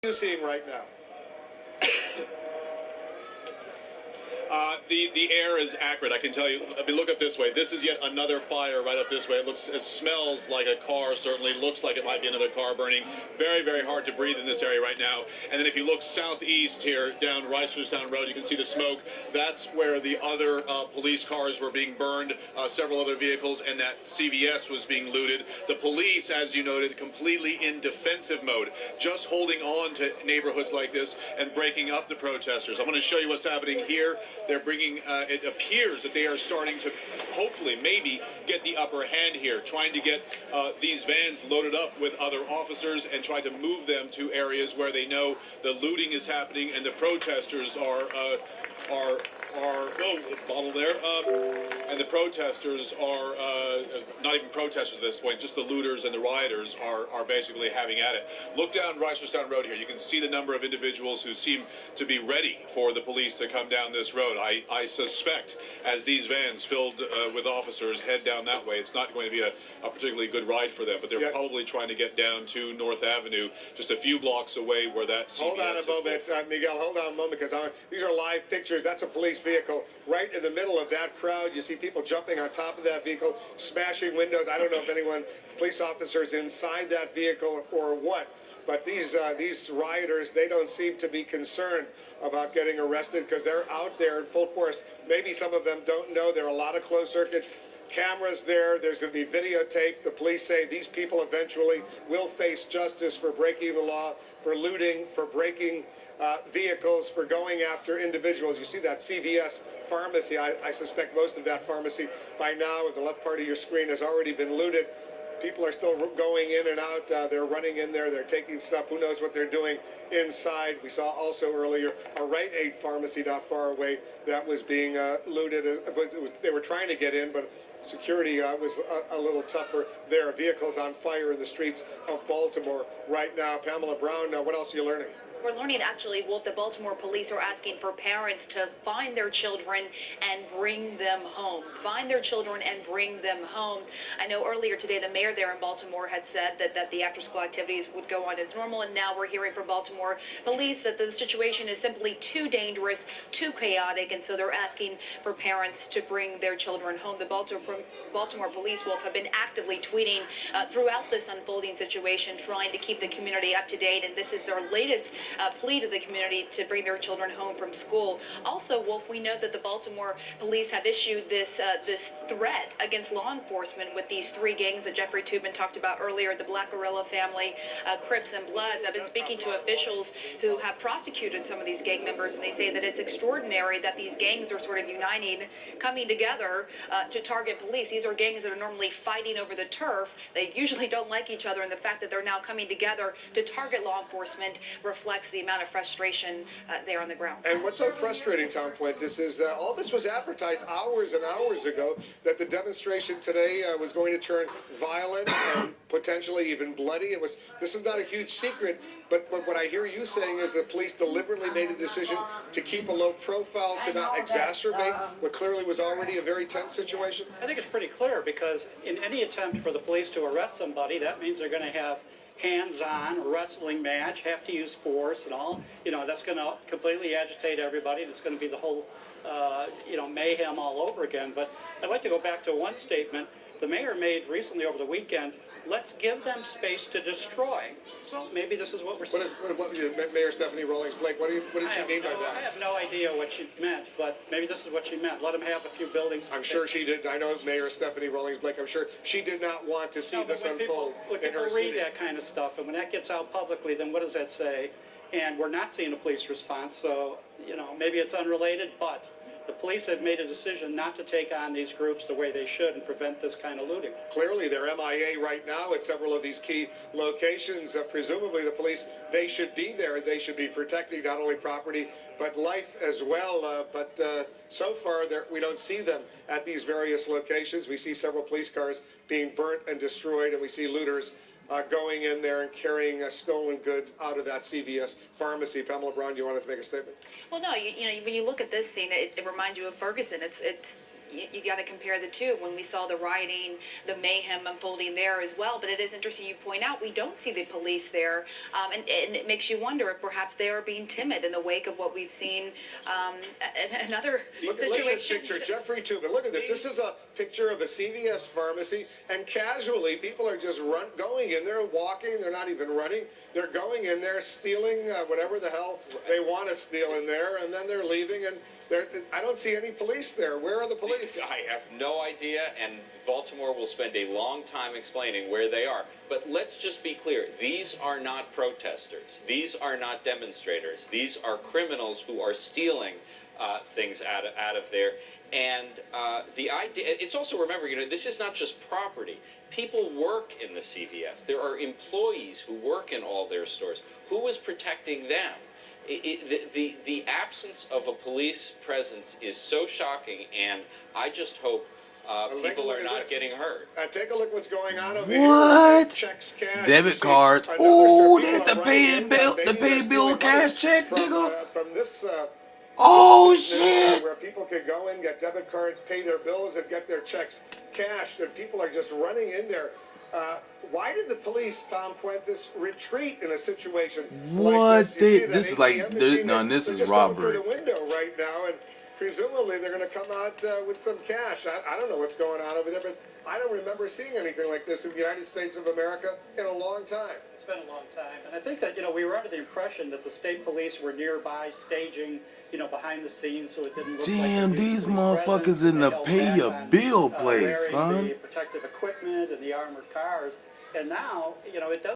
What are you seeing right now? The air is acrid, I can tell you. I mean, look up this way. This is yet another fire right up this way. It smells like a car, certainly. Looks like it might be another car burning. Very, very hard to breathe in this area right now. And then if you look southeast here, down Reisterstown Road, you can see the smoke. That's where the other police cars were being burned, several other vehicles, and that CVS was being looted. The police, as you noted, completely in defensive mode, just holding on to neighborhoods like this and breaking up the protesters. I'm going to show you what's happening here. They're bringing, it appears that they are starting to hopefully maybe get the upper hand here, trying to get these vans loaded up with other officers and try to move them to areas where they know the looting is happening and the protesters are bottle there, and the protesters are not even protesters at this point, just the looters and the rioters are basically having at it. Look down Reisterstown Road here. You can see the number of individuals who seem to be ready for the police to come down this road. I suspect as these vans filled with officers head down that way, it's not going to be a particularly good ride for them, but they're probably trying to get down to North Avenue, just a few blocks away where that CVS Hold on a moment, Miguel, hold on a moment, because these are live pictures. That's a police vehicle. Right in the middle of that crowd, you see people jumping on top of that vehicle, smashing windows. I don't know if anyone, police officers inside that vehicle or what, but these rioters, they don't seem to be concerned about getting arrested because they're out there in full force. Maybe some of them don't know. There are a lot of closed circuit cameras there. There's going to be videotape. The police say these people eventually will face justice for breaking the law, for looting, for breaking vehicles, for going after individuals. You see that CVS pharmacy. I suspect most of that pharmacy by now, at the left part of your screen, has already been looted. People are still going in and out. They're running in there. They're taking stuff. Who knows what they're doing inside. We saw also earlier a Rite Aid pharmacy not far away that was being looted. They were trying to get in, but security was a little tougher there. Vehicles on fire in the streets of Baltimore right now. Pamela Brown, what else are you learning? We're learning, actually, Wolf, the Baltimore police are asking for parents to find their children and bring them home. Find their children and bring them home. I know earlier today the mayor there in Baltimore had said that the after-school activities would go on as normal, and now we're hearing from Baltimore police that the situation is simply too dangerous, too chaotic, and so they're asking for parents to bring their children home. The Baltimore police, Wolf, have been actively tweeting throughout this unfolding situation, trying to keep the community up to date, and this is their latest plea to the community to bring their children home from school. Also, Wolf, we know that the Baltimore police have issued this threat against law enforcement with these three gangs that Jeffrey Toobin talked about earlier, the Black Gorilla family, Crips and Bloods. I've been speaking to officials who have prosecuted some of these gang members, and they say that it's extraordinary that these gangs are sort of uniting, coming together to target police. These are gangs that are normally fighting over the turf. They usually don't like each other, and the fact that they're now coming together to target law enforcement reflects the amount of frustration there on the ground. And what's so frustrating, Tom Fuentes, is that all this was advertised hours and hours ago, that the demonstration today was going to turn violent and potentially even bloody. This is not a huge secret, but what I hear you saying is the police deliberately made a decision to keep a low profile, to not exacerbate what clearly was already a very tense situation. I think it's pretty clear, because in any attempt for the police to arrest somebody, that means they're going to have hands-on wrestling match, have to use force and all. That's going to completely agitate everybody. It's going to be the whole, mayhem all over again. But I'd like to go back to one statement the mayor made recently over the weekend. Let's give them space to destroy. So maybe this is what we're seeing. Mayor Stephanie Rawlings-Blake, what did she mean by that? I have no idea what she meant, but maybe this is what she meant. Let them have a few buildings. I'm sure she did. I know Mayor Stephanie Rawlings-Blake. I'm sure she did not want to see this unfold in her city. When people read that kind of stuff, and when that gets out publicly, then what does that say? And we're not seeing a police response, so, maybe it's unrelated, but the police have made a decision not to take on these groups the way they should and prevent this kind of looting. Clearly, they're MIA right now at several of these key locations. Presumably, the police, they should be there. They should be protecting not only property, but life as well. But so far, we don't see them at these various locations. We see several police cars being burnt and destroyed, and we see looters going in there and carrying stolen goods out of that CVS pharmacy. Pamela Brown, you wanted to make a statement? Well, no, when you look at this scene, it reminds you of Ferguson. It's you got to compare the two. When we saw the rioting, the mayhem unfolding there as well. But it is interesting you point out we don't see the police there, and it makes you wonder if perhaps they are being timid in the wake of what we've seen in other situations. Look at this picture, Jeffrey Tubin. Look at this. This is a picture of a CVS pharmacy, and casually people are just going in there, walking. They're not even running. They're going in there, stealing whatever the hell they want to steal in there, and then they're leaving. And I don't see any police there. Where are the police? I have no idea, and Baltimore will spend a long time explaining where they are. But let's just be clear. These are not protesters. These are not demonstrators. These are criminals who are stealing things out of there. And the idea, it's also, remember, this is not just property. People work in the CVS. There are employees who work in all their stores. Who was protecting them? The absence of a police presence is so shocking, and I just hope people are not getting hurt. Take a look what's going on over What? here. Checks, cash. Debit cards. Oh, that's the pay bill cash check, nigga. From this Oh shit. where people could go in, get debit cards, pay their bills, and get their checks cashed, and people are just running in there. Why did the police, Tom Fuentes, retreat in a situation What? like this? This is like, this is robbery. They're just going through the window right now, and presumably they're going to come out with some cash. I don't know what's going on over there, but I don't remember seeing anything like this in the United States of America in a long time. It's been a long time. And I think that, we were under the impression that the state police were nearby staging, behind the scenes so it didn't look Damn, like these motherfuckers in the pay your bill place, son. the protective equipment and the armored cars. And now, it does